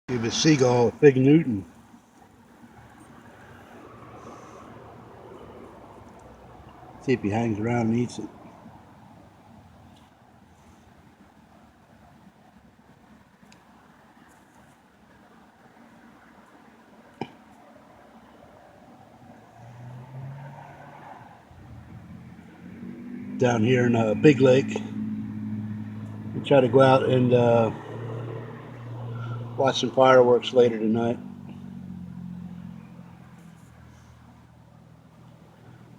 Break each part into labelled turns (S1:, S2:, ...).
S1: Give a Seagull a Fig Newton. See if he hangs around and eats it. Down here in Big Lake, we try to go out and watch some fireworks later tonight.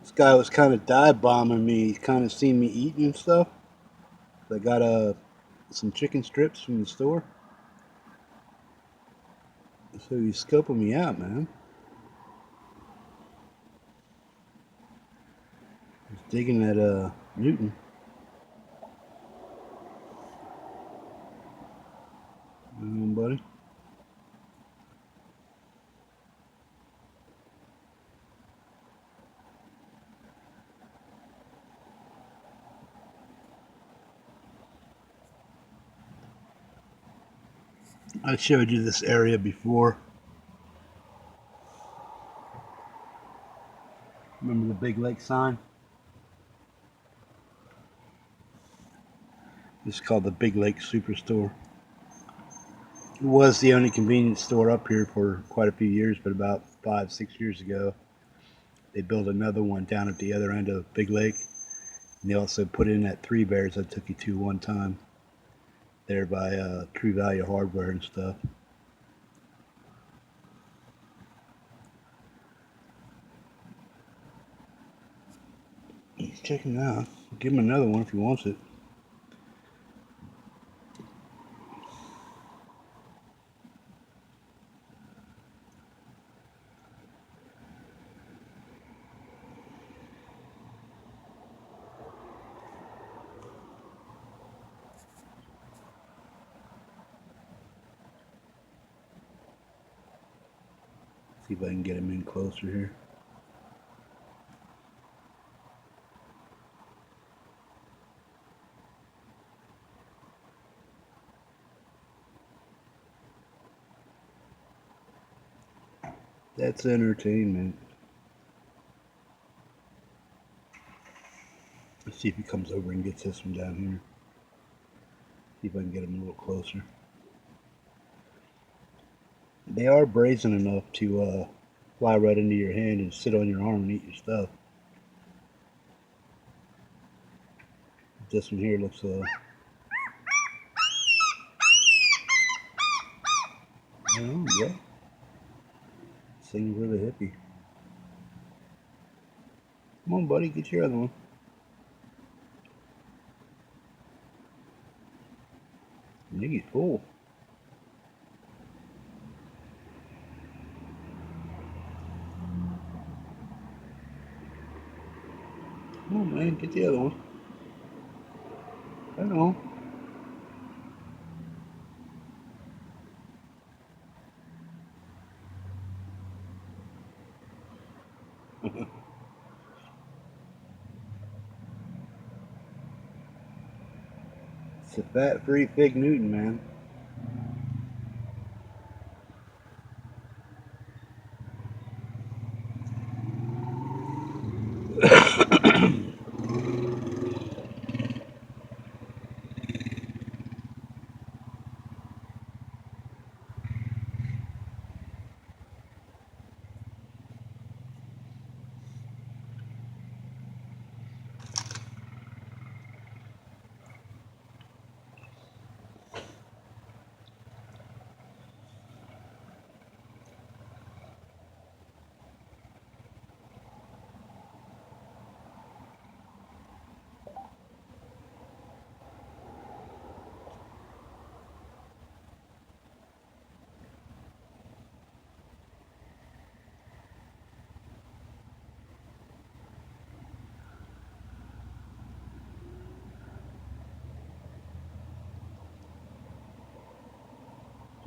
S1: This guy was kind of dive bombing me. He kind of seen me eating and stuff. I got some chicken strips from the store. So he's scoping me out, man. He's digging at Newton. Buddy. I showed you this area before. Remember the Big Lake sign? This is called the Big Lake Superstore. It was the only convenience store up here for quite a few years, but about 5-6 years ago, they built another one down at the other end of Big Lake. And they also put in that Three Bears I took you to one time, there by True Value Hardware and stuff. Check him out. Give him another one if he wants it. See if I can get him in closer here. That's entertainment. Let's see if he comes over and gets this one down here. See if I can get him a little closer. They are brazen enough to fly right into your hand and sit on your arm and eat your stuff. This one here looks yeah. Singing with a hippie. Come on, buddy, get your other one. I think he's full. Come on, man, get the other one. Hang on. It's a fat-free Fig Newton, man.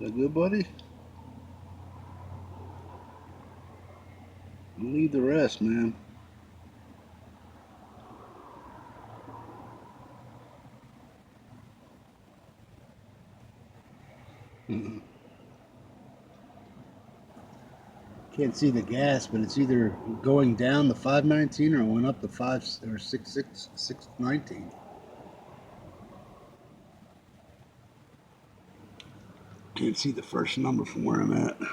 S1: Is that good, buddy? You leave the rest, man. Can't see the gas, but it's either going down the 519 or it went up the 5 or 619. Can't see the first number from where I'm at. I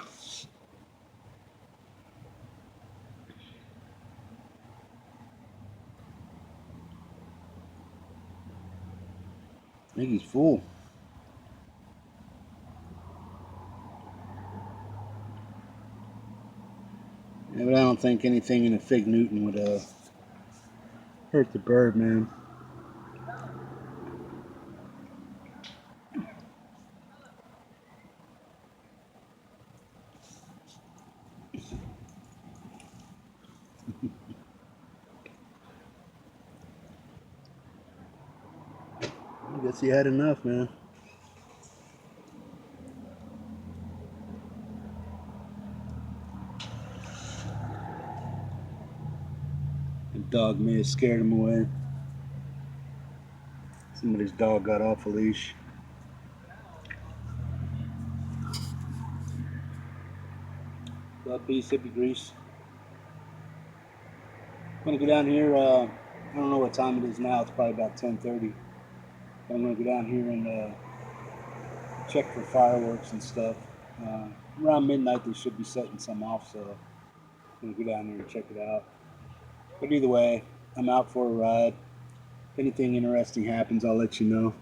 S1: think he's full. Yeah, but I don't think anything in a Fig Newton would hurt the bird, man. I guess he had enough, man. The dog may have scared him away. Somebody's dog got off a leash. Peace, hippie grease. I'm gonna go down here. I don't know what time it is now. It's probably about 10:30. I'm gonna go down here and check for fireworks and stuff. Around midnight, they should be setting some off, so I'm gonna go down there and check it out. But either way, I'm out for a ride. If anything interesting happens, I'll let you know.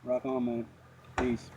S1: Rock on, man. Peace.